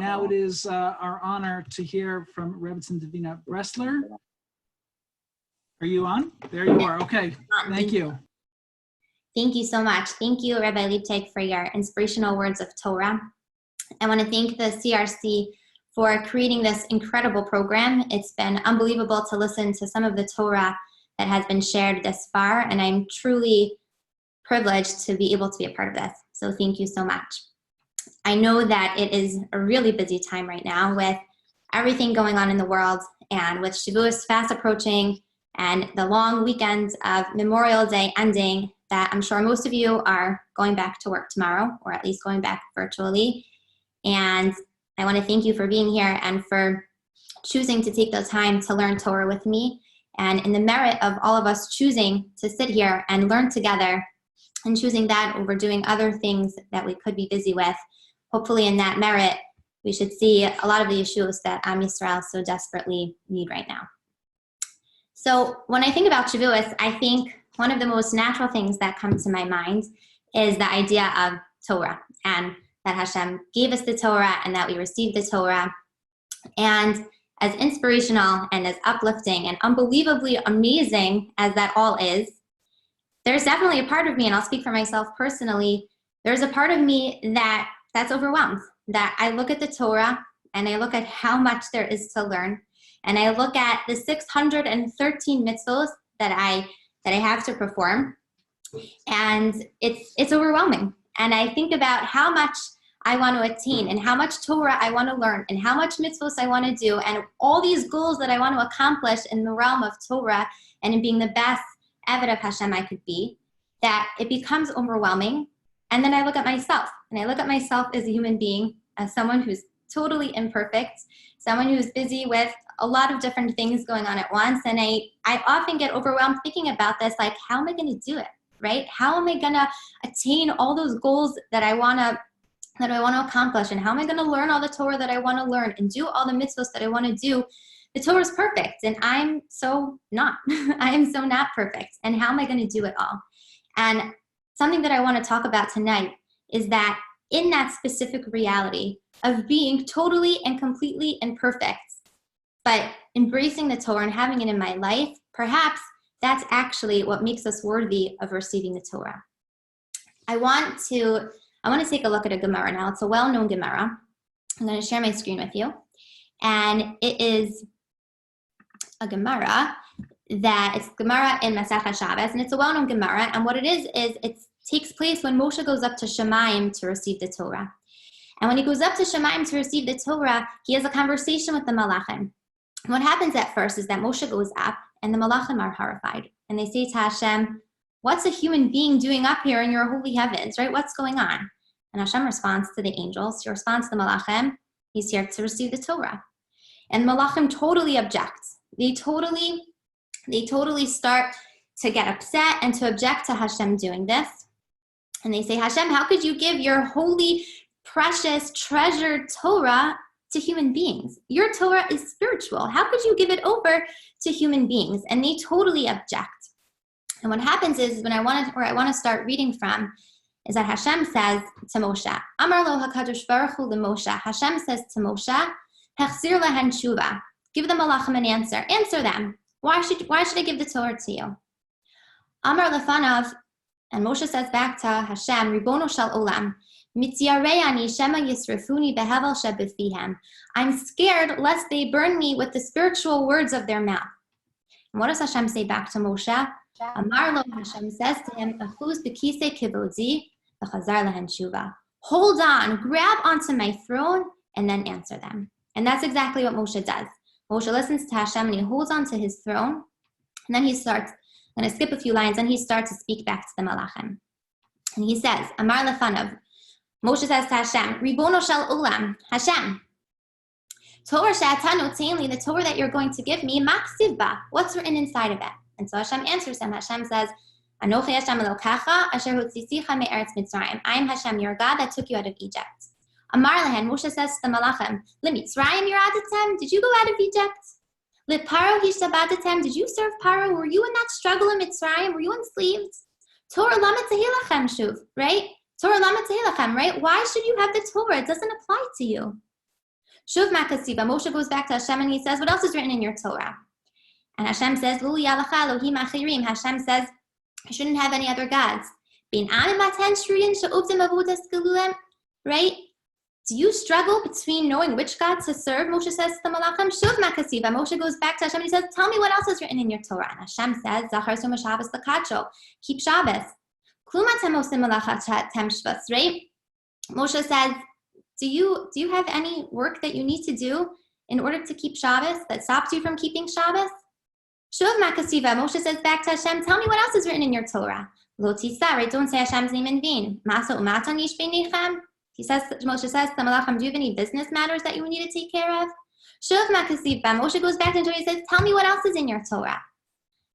Now it is our honor to hear from Rebbetzin Davina Bresler. Are you on? There you are. Okay. Thank you. Thank you so much. Thank you, Rabbi Liebtag, for your inspirational words of Torah. I want to thank the CRC for creating this incredible program. It's been unbelievable to listen to some of the Torah that has been shared this far, and I'm truly privileged to be able to be a part of this. So thank you so much. I know that it is a really busy time right now with everything going on in the world, and with Shavuos fast approaching and the long weekend of Memorial Day ending, that I'm sure most of you are going back to work tomorrow, or at least going back virtually. And I want to thank you for being here and for choosing to take the time to learn Torah with me. And in the merit of all of us choosing to sit here and learn together, and choosing that over doing other things that we could be busy with, hopefully in that merit, we should see a lot of the issues that Am Yisrael so desperately need right now. So when I think about Shavuos, I think one of the most natural things that come to my mind is the idea of Torah, and that Hashem gave us the Torah and that we received the Torah. And as inspirational and as uplifting and unbelievably amazing as that all is, there's definitely a part of me, and I'll speak for myself personally, there's a part of me that's overwhelmed, that I look at the Torah and I look at how much there is to learn, and I look at the 613 mitzvos that I have to perform, and it's overwhelming. And I think about how much I want to attain, and how much Torah I want to learn, and how much mitzvos I want to do, and all these goals that I want to accomplish in the realm of Torah and in being the best Eved of Hashem I could be, that it becomes overwhelming. And then I look at myself, and I look at myself as a human being, as someone who's totally imperfect, someone who's busy with a lot of different things going on at once. And I often get overwhelmed thinking about this, like, how am I going to do it, right? How am I going to attain all those goals that I want to accomplish? And how am I going to learn all the Torah that I want to learn and do all the mitzvahs that I want to do? The Torah is perfect, and I'm so not. I am so not perfect. And how am I going to do it all? And something that I want to talk about tonight is that in that specific reality of being totally and completely imperfect, but embracing the Torah and having it in my life, perhaps that's actually what makes us worthy of receiving the Torah. I want to take a look at a Gemara now. It's a well-known Gemara. I'm going to share my screen with you. And it is a Gemara it's Gemara in Masechah Shabbos, and it's a well-known Gemara. And what it is it takes place when Moshe goes up to Shemayim to receive the Torah. And when he goes up to Shemayim to receive the Torah, he has a conversation with the Malachim. And what happens at first is that Moshe goes up, and the Malachim are horrified. And they say to Hashem, what's a human being doing up here in your holy heavens, right? What's going on? And Hashem responds to the angels. He responds to the Malachim, he's here to receive the Torah. And Malachim totally object. They totally start to get upset and to object to Hashem doing this. And they say, Hashem, how could you give your holy, precious, treasured Torah to human beings? Your Torah is spiritual. How could you give it over to human beings? And they totally object. And what happens is, where I want to start reading from, is that Hashem says to Moshe, Amar lo HaKadosh Baruch Hu Moshe. Hashem says to Moshe, Hechzir lehen tshuva. Give the Malachim an answer. Answer them. Why should I give the Torah to you? Amar lefanav, and Moshe says back to Hashem, Ribono shel olam, mitzarei ani shema yisrefuni behevel shebefihem. I'm scared lest they burn me with the spiritual words of their mouth. And what does Hashem say back to Moshe? Amar lo, Hashem says to him, Achuz bekisei kivodi v'chazar lehen tshuva. Hold on, grab onto my throne, and then answer them. And that's exactly what Moshe does. Moshe listens to Hashem, and he holds onto his throne, and then he starts, I'm going to skip a few lines, and he starts to speak back to the Malachim. And he says, Amar lefanav, Moshe says to Hashem, Ribono shel olam, Hashem, Torah she'ata notein, the Torah that you're going to give me, maksiv ba, what's written inside of it? And so Hashem answers him. Hashem says, Anochi Hashem Elokecha, asher hotzisicha me'eretz Mitzrayim. I am Hashem, your God, that took you out of Egypt. Amar lehen, Moshe says to the Malachim, L'Mitzrayim yiradatem, did you go out of Egypt? L'Paro hishtabadatem, did you serve Paro? Were you in that struggle in Mitzrayim? Were you enslaved? Torah lama tehilachem shuv, right? Torah lama tehilachem, right? Why should you have the Torah? It doesn't apply to you. Shuv makasiva. Moshe goes back to Hashem and he says, what else is written in your Torah? And Hashem says, Lu yalacha Elohim achirim. Hashem says, you shouldn't have any other gods. Right? Do you struggle between knowing which God to serve? Moshe says to the Malachim, Shuv makasiva. Moshe goes back to Hashem and he says, tell me what else is written in your Torah. And Hashem says, Zachar sum Shabbos l'kacho. Keep Shabbos. Klumatem osim malachatem shvus. Right? Moshe says, do you have any work that you need to do in order to keep Shabbos that stops you from keeping Shabbos? Shuv makasiva. Moshe says back to Hashem, tell me what else is written in your Torah. Lo tisa, right? Don't say Hashem's name in vain. Masa umatan yish beinechem. Moshe says to Malachim, do you have any business matters that you need to take care of? Shuv makasiva. Moshe goes back to Torah and says, tell me what else is in your Torah.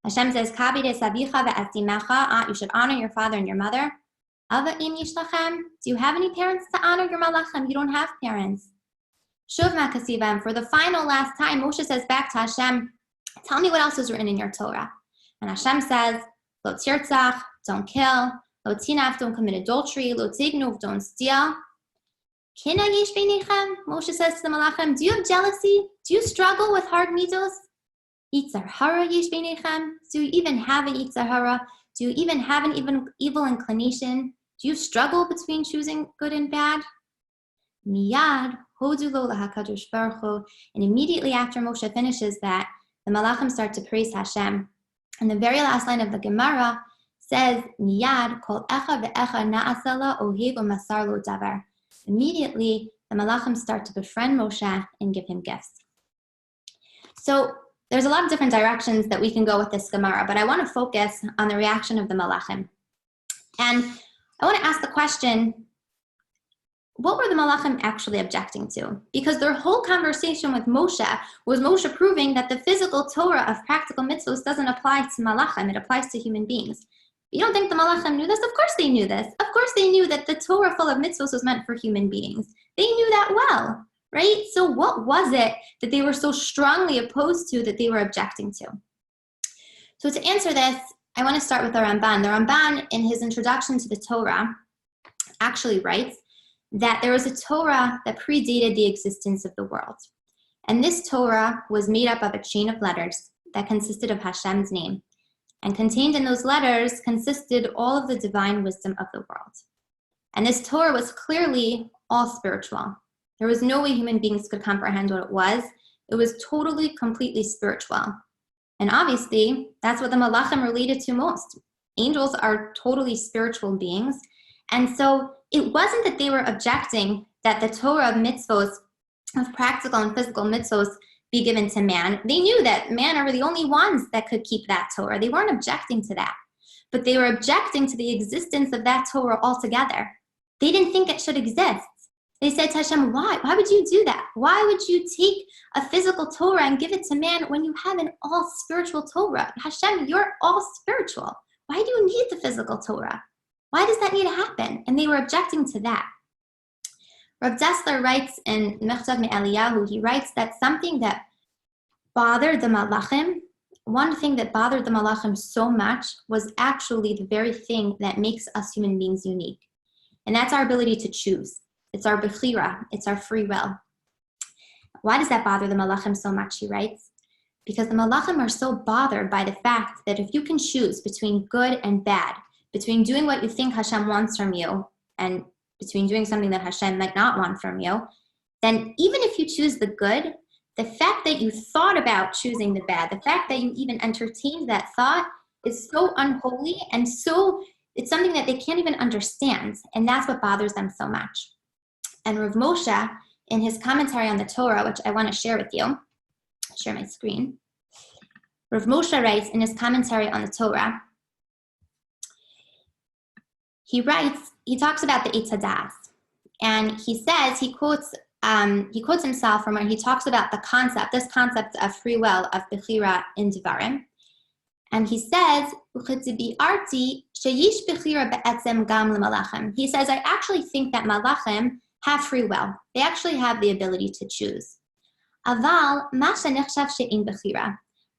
Hashem says, kabide savicha ve'estimecha. You should honor your father and your mother. Ava im yishlachem. Do you have any parents to honor your Malachim? You don't have parents. Shuv makasiva. For the final last time, Moshe says back to Hashem, tell me what else is written in your Torah. And Hashem says, Lo tirtzach, don't kill. Lo tinaf, don't commit adultery. Lo tignuv, don't steal. Kina yesh beinechem. Moshe says to the Malachim, do you have jealousy? Do you struggle with hard midos? Yitzhar hara yesh beinechem. Do you even have an yitzhar hara? Do you even have an evil inclination? Do you struggle between choosing good and bad? Miyad hodu lo lahakadosh baruch hu. And immediately after Moshe finishes that, the Malachim start to praise Hashem. And the very last line of the Gemara says, Miyad kol echa ve'echa na'asela ohev u'masar lo davar. Immediately, the Malachim start to befriend Moshe and give him gifts. So there's a lot of different directions that we can go with this Gemara, but I want to focus on the reaction of the Malachim. And I want to ask the question, what were the Malachim actually objecting to? Because their whole conversation with Moshe was Moshe proving that the physical Torah of practical mitzvahs doesn't apply to Malachim, it applies to human beings. You don't think the Malachim knew this? Of course they knew this. Of course they knew that the Torah full of mitzvahs was meant for human beings. They knew that well, right? So what was it that they were so strongly opposed to that they were objecting to? So to answer this, I want to start with the Ramban. The Ramban, in his introduction to the Torah, actually writes that there was a Torah that predated the existence of the world. And this Torah was made up of a chain of letters that consisted of Hashem's name. And contained in those letters consisted all of the divine wisdom of the world. And this Torah was clearly all spiritual. There was no way human beings could comprehend what it was. It was totally, completely spiritual. And obviously, that's what the Malachim related to most. Angels are totally spiritual beings. And so it wasn't that they were objecting that the Torah of mitzvos, of practical and physical mitzvos, be given to man. They knew that man are the only ones that could keep that Torah. They weren't objecting to that. But they were objecting to the existence of that Torah altogether. They didn't think it should exist. They said to Hashem, why? Why would you do that? Why would you take a physical Torah and give it to man when you have an all spiritual Torah? Hashem, you're all spiritual. Why do you need the physical Torah? Why does that need to happen? And they were objecting to that. Bresler writes in Mechtav Me'Eliyahu, he writes that something that bothered the Malachim, one thing that bothered the Malachim so much was actually the very thing that makes us human beings unique. And that's our ability to choose. It's our bechira, it's our free will. Why does that bother the Malachim so much, he writes? Because the Malachim are so bothered by the fact that if you can choose between good and bad, between doing what you think Hashem wants from you and between doing something that Hashem might not want from you, then even if you choose the good, the fact that you thought about choosing the bad, the fact that you even entertained that thought is so unholy and so, it's something that they can't even understand. And that's what bothers them so much. And Rav Moshe, in his commentary on the Torah, which I want to share with you, I'll share my screen. Rav Moshe writes in his commentary on the Torah, he talks about the Eitz Hadas, and he says, he quotes himself from where he talks about this concept of free will, of bechira in Devarim. And he says, he says, I actually think that Malachim have free will. They actually have the ability to choose.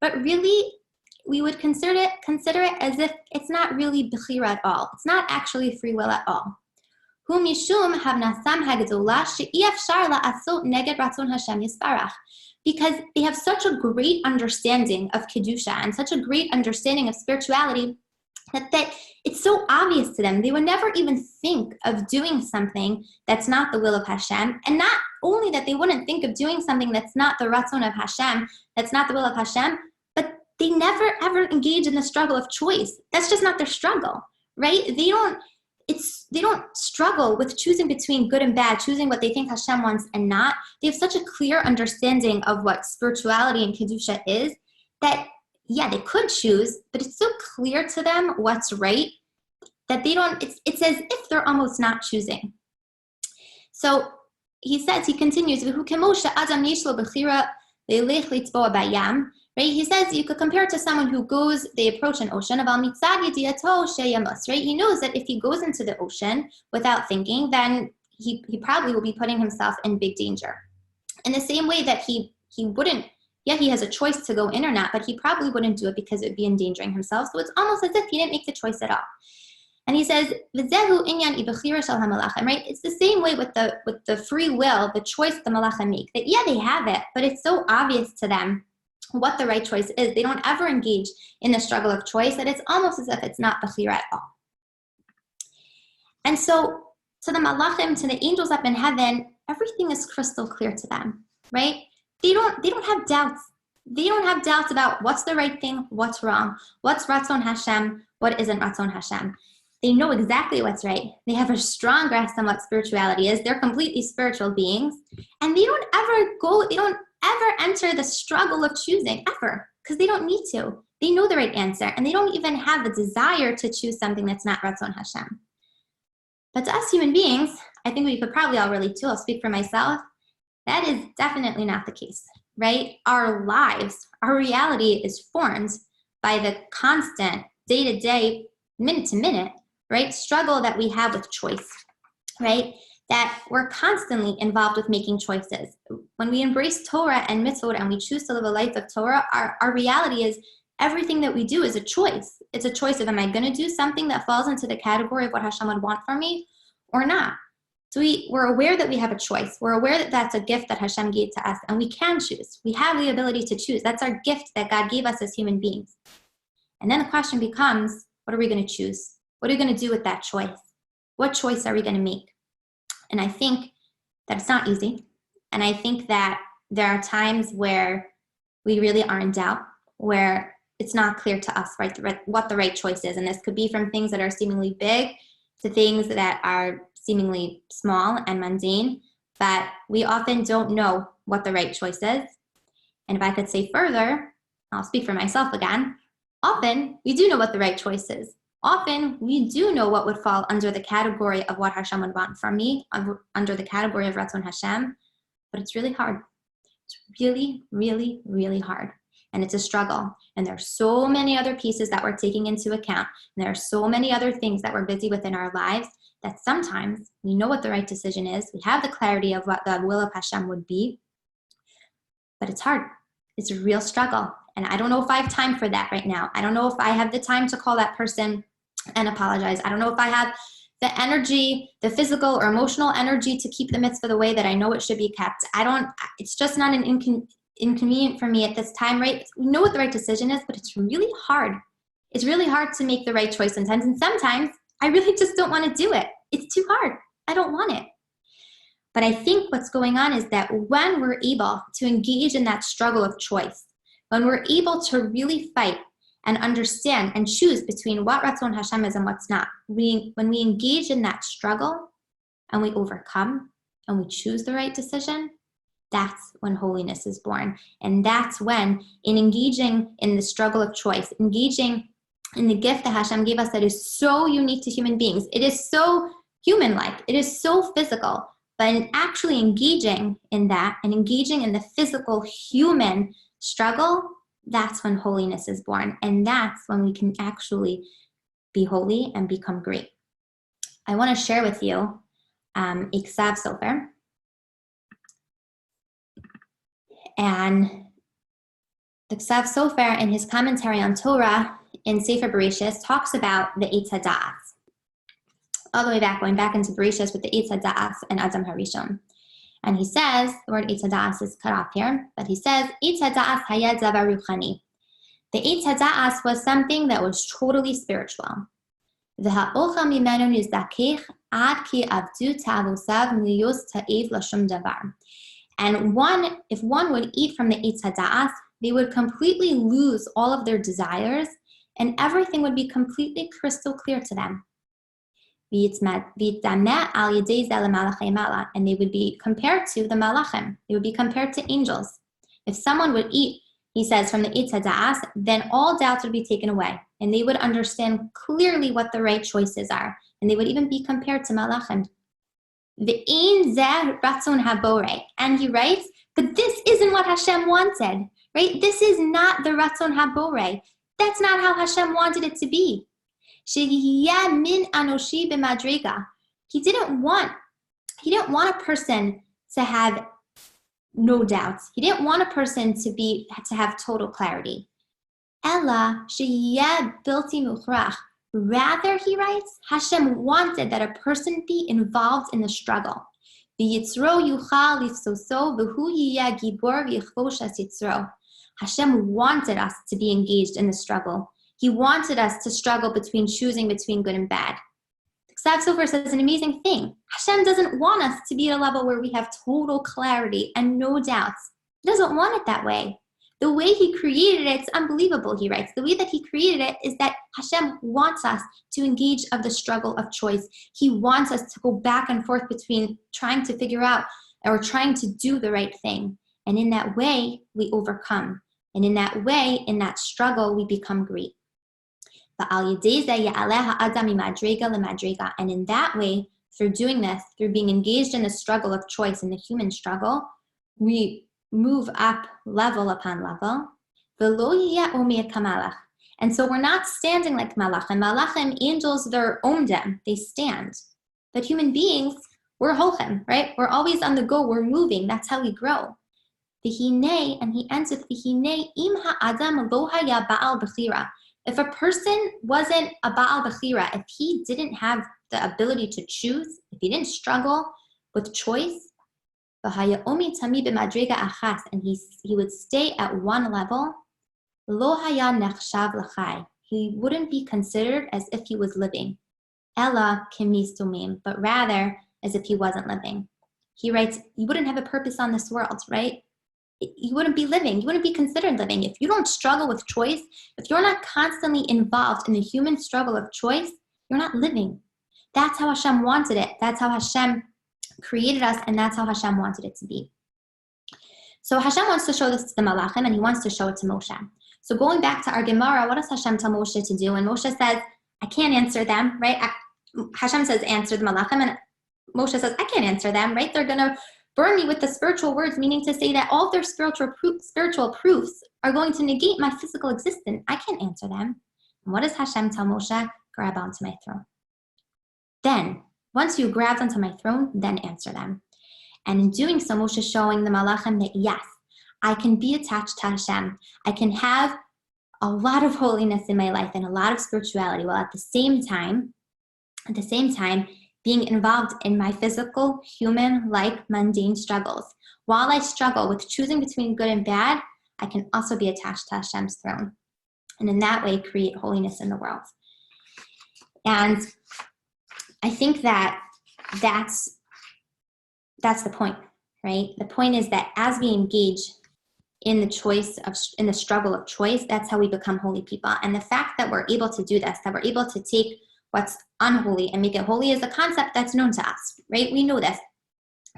But really, we would consider it as if it's not really bechira at all. It's not actually free will at all. hu mishum havnasam hagdola she'efshar la'asot neged ratzon Hashem yisbarach. Because they have such a great understanding of Kedusha and such a great understanding of spirituality that it's so obvious to them. They would never even think of doing something that's not the will of Hashem. And not only that they wouldn't think of doing something that's not the Ratzon of Hashem, that's not the will of Hashem, but they never ever engage in the struggle of choice. That's just not their struggle, right? They don't struggle with choosing between good and bad, choosing what they think Hashem wants and not. They have such a clear understanding of what spirituality and Kedusha is that, yeah, they could choose, but it's so clear to them what's right that they don't, it's as if they're almost not choosing. So he continues, right? He says you could compare it to someone who goes, they approach an ocean, right? He knows that if he goes into the ocean without thinking, then he probably will be putting himself in big danger. In the same way that he wouldn't, yeah, he has a choice to go in or not, but he probably wouldn't do it because it would be endangering himself. So it's almost as if he didn't make the choice at all. And he says, right? It's the same way with the free will, the choice the malachim make. That, yeah, they have it, but it's so obvious to them what the right choice is. They don't ever engage in the struggle of choice, that it's almost as if it's not bechira at all. And so to the malachim, to the angels up in heaven, everything is crystal clear to them, right? They don't have doubts. They don't have doubts about what's the right thing, what's wrong, what's Ratzon Hashem, what isn't Ratzon Hashem. They know exactly what's right. They have a strong grasp on what spirituality is. They're completely spiritual beings. And they don't ever enter the struggle of choosing, ever, because they don't need to. They know the right answer, and they don't even have a desire to choose something that's not Ratzon Hashem. But to us human beings, I think we could probably all relate to, I'll speak for myself, that is definitely not the case, right? Our lives, our reality is formed by the constant, day-to-day, minute-to-minute, right, struggle that we have with choice, right? That we're constantly involved with making choices. When we embrace Torah and mitzvot and we choose to live a life of Torah, our reality is everything that we do is a choice. It's a choice of, am I going to do something that falls into the category of what Hashem would want from me or not? So we're aware that we have a choice. We're aware that that's a gift that Hashem gave to us, and we can choose. We have the ability to choose. That's our gift that God gave us as human beings. And then the question becomes, what are we going to choose? What are we going to do with that choice? What choice are we going to make? And I think that it's not easy. And I think that there are times where we really are in doubt, where it's not clear to us, right, what the right choice is. And this could be from things that are seemingly big to things that are seemingly small and mundane, but we often don't know what the right choice is. And if I could say further, I'll speak for myself again, often we do know what the right choice is. Often we do know what would fall under the category of what Hashem would want from me, under the category of Ratzon Hashem, but it's really hard. It's really, really, really hard. And it's a struggle. And there are so many other pieces that we're taking into account. And there are so many other things that we're busy with in our lives that sometimes we know what the right decision is. We have the clarity of what the will of Hashem would be, but it's hard. It's a real struggle. And I don't know if I have time for that right now. I don't know if I have the time to call that person and apologize. I don't know if I have the energy, the physical or emotional energy to keep the mitzvah the way that I know it should be kept. It's just not an inconvenient for me at this time, right? We know what the right decision is, but it's really hard. It's really hard to make the right choice sometimes. And sometimes I really just don't want to do it. It's too hard. I don't want it. But I think what's going on is that when we're able to engage in that struggle of choice, when we're able to really fight and understand and choose between what Ratzon Hashem is and what's not, when we engage in that struggle and we overcome and we choose the right decision, that's when holiness is born. And that's when, in engaging in the struggle of choice, engaging in the gift that Hashem gave us that is so unique to human beings, it is so human-like, it is so physical, but in actually engaging in that and engaging in the physical human struggle, that's when holiness is born. And that's when we can actually be holy and become great. I want to share with you Iksav Sofer. And the Iksav Sofer, in his commentary on Torah in Sefer Bereshis, talks about the Eitz HaDa'at all the way back, going back into Bereshit with the Eitz HaDa'as and Adam HaRishon. And he says, the word Eitz HaDa'as is cut off here, but he says, Eitz HaDa'as hayad zavar ruchani. The Eitz HaDa'as was something that was totally spiritual. V'ha'ocha mimenu nizakech ad ki avdu ta'avosav miyos ta'ev lashum davar. And if one would eat from the Eitz HaDa'as, they would completely lose all of their desires, and everything would be completely crystal clear to them. And they would be compared to the malachim. They would be compared to angels. If someone would eat, he says, from the Eitz HaDa'as, then all doubts would be taken away, and they would understand clearly what the right choices are, and they would even be compared to malachim. And he writes, but this isn't what Hashem wanted, right? This is not the Ratzon HaBorei. That's not how Hashem wanted it to be. He didn't want a person to have no doubts. He didn't want a person to have total clarity. Ella bilti mukhrach. Rather, he writes, Hashem wanted that a person be involved in the struggle. Hashem wanted us to be engaged in the struggle. He wanted us to struggle choosing between good and bad. Ksav Sofer says an amazing thing. Hashem doesn't want us to be at a level where we have total clarity and no doubts. He doesn't want it that way. The way he created it, it's unbelievable, he writes. The way that he created it is that Hashem wants us to engage of the struggle of choice. He wants us to go back and forth between trying to figure out or trying to do the right thing. And in that way, we overcome. And in that way, in that struggle, we become great. And in that way, through doing this, through being engaged in the struggle of choice, in the human struggle, we move up level upon level. And so we're not standing like malachim. Malachim, angels, they're omdem, they stand. But human beings, we're holchem, right? We're always on the go, we're moving, that's how we grow. V'hinei, and he ends with v'hinei im ha'adam lo haya ba'al b'chira. If a person wasn't a ba'al b'chira, if he didn't have the ability to choose, if he didn't struggle with choice, and he would stay at one level, lo haya nechshav l'chai. He wouldn't be considered as if he was living, ella kemistumim, but rather as if he wasn't living. He writes, you wouldn't have a purpose on this world, right? You wouldn't be living. You wouldn't be considered living. If you don't struggle with choice, if you're not constantly involved in the human struggle of choice, you're not living. That's how Hashem wanted it. That's how Hashem created us, and that's how Hashem wanted it to be. So Hashem wants to show this to the Malachim, and he wants to show it to Moshe. So going back to our Gemara, what does Hashem tell Moshe to do? And Moshe says, I can't answer them, right? Hashem says, answer the Malachim, and Moshe says, I can't answer them, right? They're going to burn me with the spiritual words, meaning to say that all their spiritual proofs are going to negate my physical existence. I can't answer them. And what does Hashem tell Moshe? Grab onto my throne. Then, once you grab onto my throne, then answer them. And in doing so, Moshe is showing the Malachim that yes, I can be attached to Hashem. I can have a lot of holiness in my life and a lot of spirituality, while at the same time, being involved in my physical, human-like, mundane struggles. While I struggle with choosing between good and bad, I can also be attached to Hashem's throne. And in that way, create holiness in the world. And I think that that's the point, right? The point is that as we engage in the struggle of choice, that's how we become holy people. And the fact that we're able to do this, that we're able to take what's unholy and make it holy, is a concept that's known to us, right? We know this.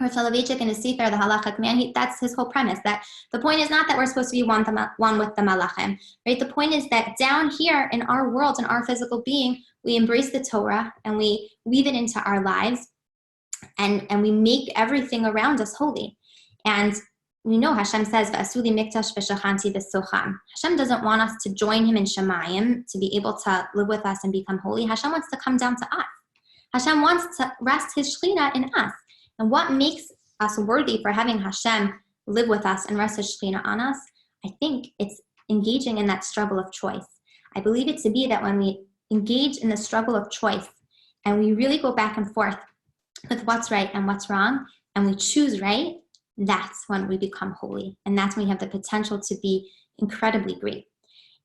Rav Soloveitchik in his Sefer, the Halachic Man, that's his whole premise, that the point is not that we're supposed to be one with the Malachim, right? The point is that down here in our world, in our physical being, we embrace the Torah and we weave it into our lives, and we make everything around us holy. And we know Hashem says, "V'asuli mikdash v'shachanti b'socham." Hashem doesn't want us to join him in Shemayim to be able to live with us and become holy. Hashem wants to come down to us. Hashem wants to rest his Shekhinah in us. And what makes us worthy for having Hashem live with us and rest his Shekhinah on us? I think it's engaging in that struggle of choice. I believe it to be that when we engage in the struggle of choice and we really go back and forth with what's right and what's wrong, and we choose right, that's when we become holy. And that's when we have the potential to be incredibly great.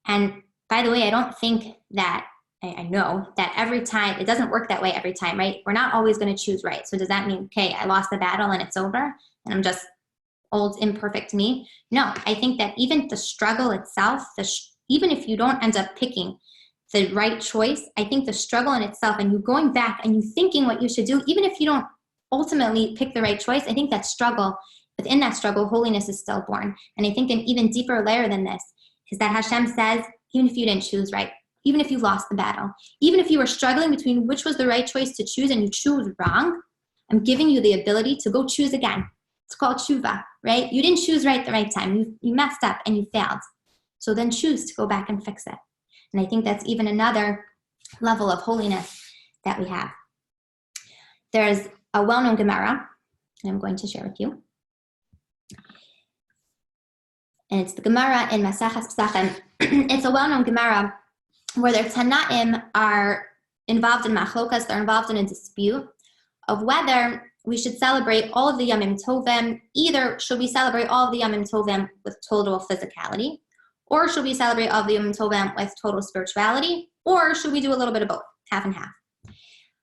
And by the way, I don't think that, I know that every time, it doesn't work that way every time, right? We're not always going to choose right. So does that mean, okay, I lost the battle and it's over and I'm just old, imperfect me? No, I think that even the struggle itself, even if you don't end up picking the right choice, I think the struggle in itself and you going back and you thinking what you should do, even if you don't ultimately pick the right choice, I think that struggle, within that struggle, holiness is still born. And I think an even deeper layer than this is that Hashem says, even if you didn't choose right, even if you lost the battle, even if you were struggling between which was the right choice to choose and you choose wrong, I'm giving you the ability to go choose again. It's called tshuva, right? You didn't choose right the right time. You messed up and you failed. So then choose to go back and fix it. And I think that's even another level of holiness that we have. There's a well-known Gemara, and I'm going to share with you. And it's the Gemara in Maseches Pesachim. It's a well-known Gemara where their Tanaim are involved in machlokas, they're involved in a dispute of whether we should celebrate all of the Yamim Tovim. Either should we celebrate all of the Yamim Tovim with total physicality, or should we celebrate all of the Yamim Tovim with total spirituality, or should we do a little bit of both, half and half?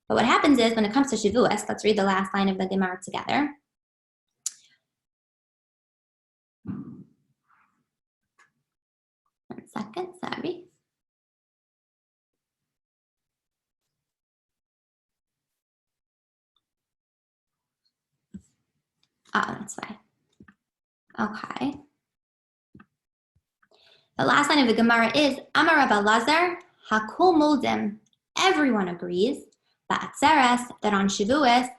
But what happens is, when it comes to Shavuos, let's read the last line of the Gemara together. One second, sorry. Oh, that's fine. Okay. The last line of the Gemara is, Amar Rav Elazar, Hakol Moldim. Everyone agrees, Ba'atzeres, that on Shavuos,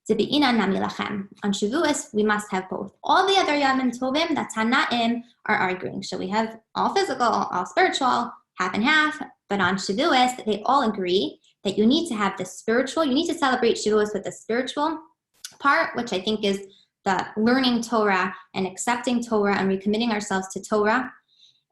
Zebe'ina Nami Lachem. On Shavuos, we must have both. All the other Yamim Tovim, that Tanaim are arguing. So we have all physical, all spiritual, half and half. But on Shavuos, they all agree that you need to have the spiritual, you need to celebrate Shavuos with the spiritual part, which I think is the learning Torah and accepting Torah and recommitting ourselves to Torah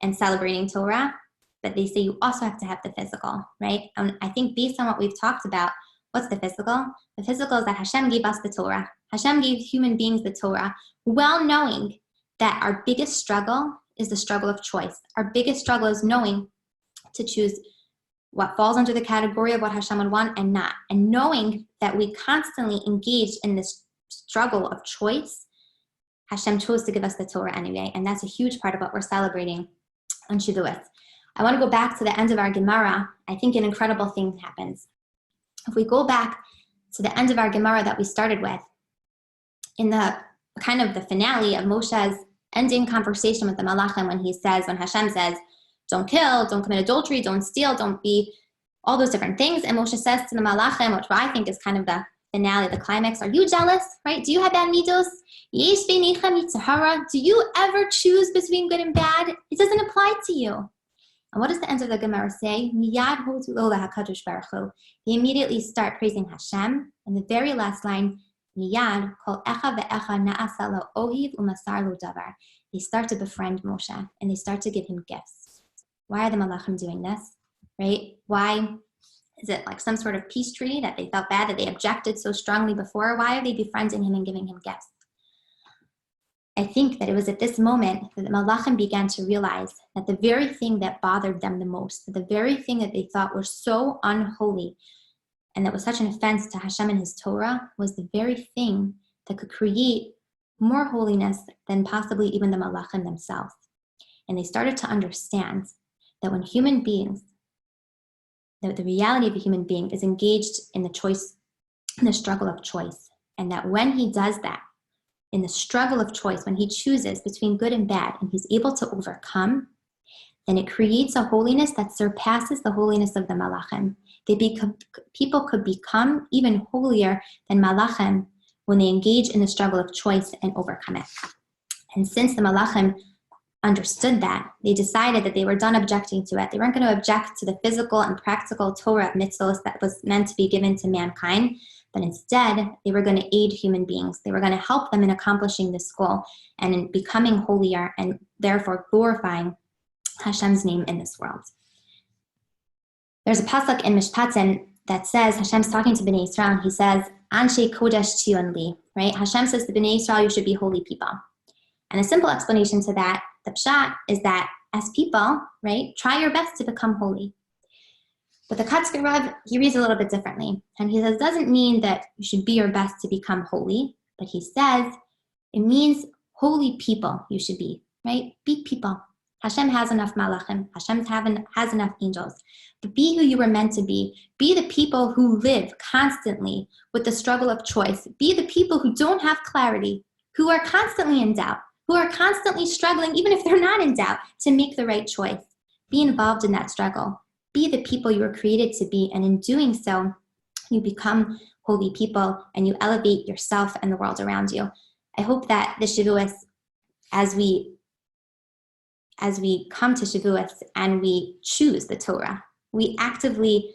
and celebrating Torah. But they say you also have to have the physical, right? And I think based on what we've talked about, what's the physical? The physical is that Hashem gave us the Torah. Hashem gave human beings the Torah, well knowing that our biggest struggle is the struggle of choice. Our biggest struggle is knowing to choose what falls under the category of what Hashem would want and not. And knowing that we constantly engage in this struggle of choice, Hashem chose to give us the Torah anyway. And that's a huge part of what we're celebrating on Shavuos. I want to go back to the end of our Gemara. I think an incredible thing happens. If we go back to the end of our Gemara that we started with, in the kind of the finale of Moshe's ending conversation with the Malachim, when Hashem says, don't kill, don't commit adultery, don't steal, don't be, all those different things. And Moshe says to the Malachim, which I think is kind of the finale, the climax, are you jealous, right? Do you have bad midos? Do you ever choose between good and bad? It doesn't apply to you. And what does the end of the Gemara say? They immediately start praising Hashem. And the very last line, they start to befriend Moshe and they start to give him gifts. Why are the Malachim doing this, right? Why? Is it like some sort of peace treaty that they felt bad, that they objected so strongly before? Why are they befriending him and giving him gifts? I think that it was at this moment that the Malachim began to realize that the very thing that bothered them the most, the very thing that they thought was so unholy and that was such an offense to Hashem and his Torah, was the very thing that could create more holiness than possibly even the Malachim themselves. And they started to understand that when human beings, that the reality of a human being is engaged in the choice, in the struggle of choice, and that when he does that, in the struggle of choice, when he chooses between good and bad, and he's able to overcome, then it creates a holiness that surpasses the holiness of the Malachim. People could become even holier than Malachim when they engage in the struggle of choice and overcome it. And since the Malachim understood that, they decided that they were done objecting to it. They weren't going to object to the physical and practical Torah mitzvos that was meant to be given to mankind, but instead they were going to aid human beings. They were going to help them in accomplishing this goal and in becoming holier and therefore glorifying Hashem's name in this world. There's a pasuk in Mishpatim that says, Hashem's talking to Bnei Israel, and he says, Anshe Kodesh Tzion Li, right? Hashem says to Bnei Israel, you should be holy people. And a simple explanation to that, the pshat, is that as people, right, try your best to become holy. But the Kotzker Rav, he reads a little bit differently. And he says, doesn't mean that you should be your best to become holy, but he says, it means holy people you should be, right? Be people. Hashem has enough malachim. Hashem has enough angels. But be who you were meant to be. Be the people who live constantly with the struggle of choice. Be the people who don't have clarity, who are constantly in doubt, who are constantly struggling, even if they're not in doubt, to make the right choice. Be involved in that struggle. Be the people you were created to be, and in doing so, you become holy people and you elevate yourself and the world around you. I hope that the Shavuos, as we come to Shavuos and we choose the Torah, we actively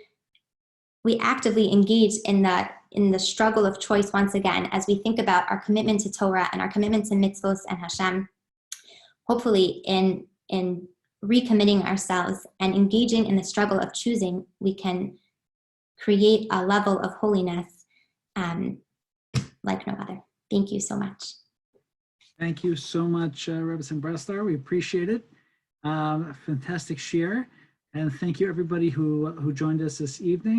engage in the struggle of choice once again, as we think about our commitment to Torah and our commitment to mitzvos and Hashem. Hopefully, in recommitting ourselves and engaging in the struggle of choosing, we can create a level of holiness like no other. Thank you so much. Thank you so much, Rebbetzin Bresler. We appreciate it. Fantastic share. And thank you, everybody who joined us this evening.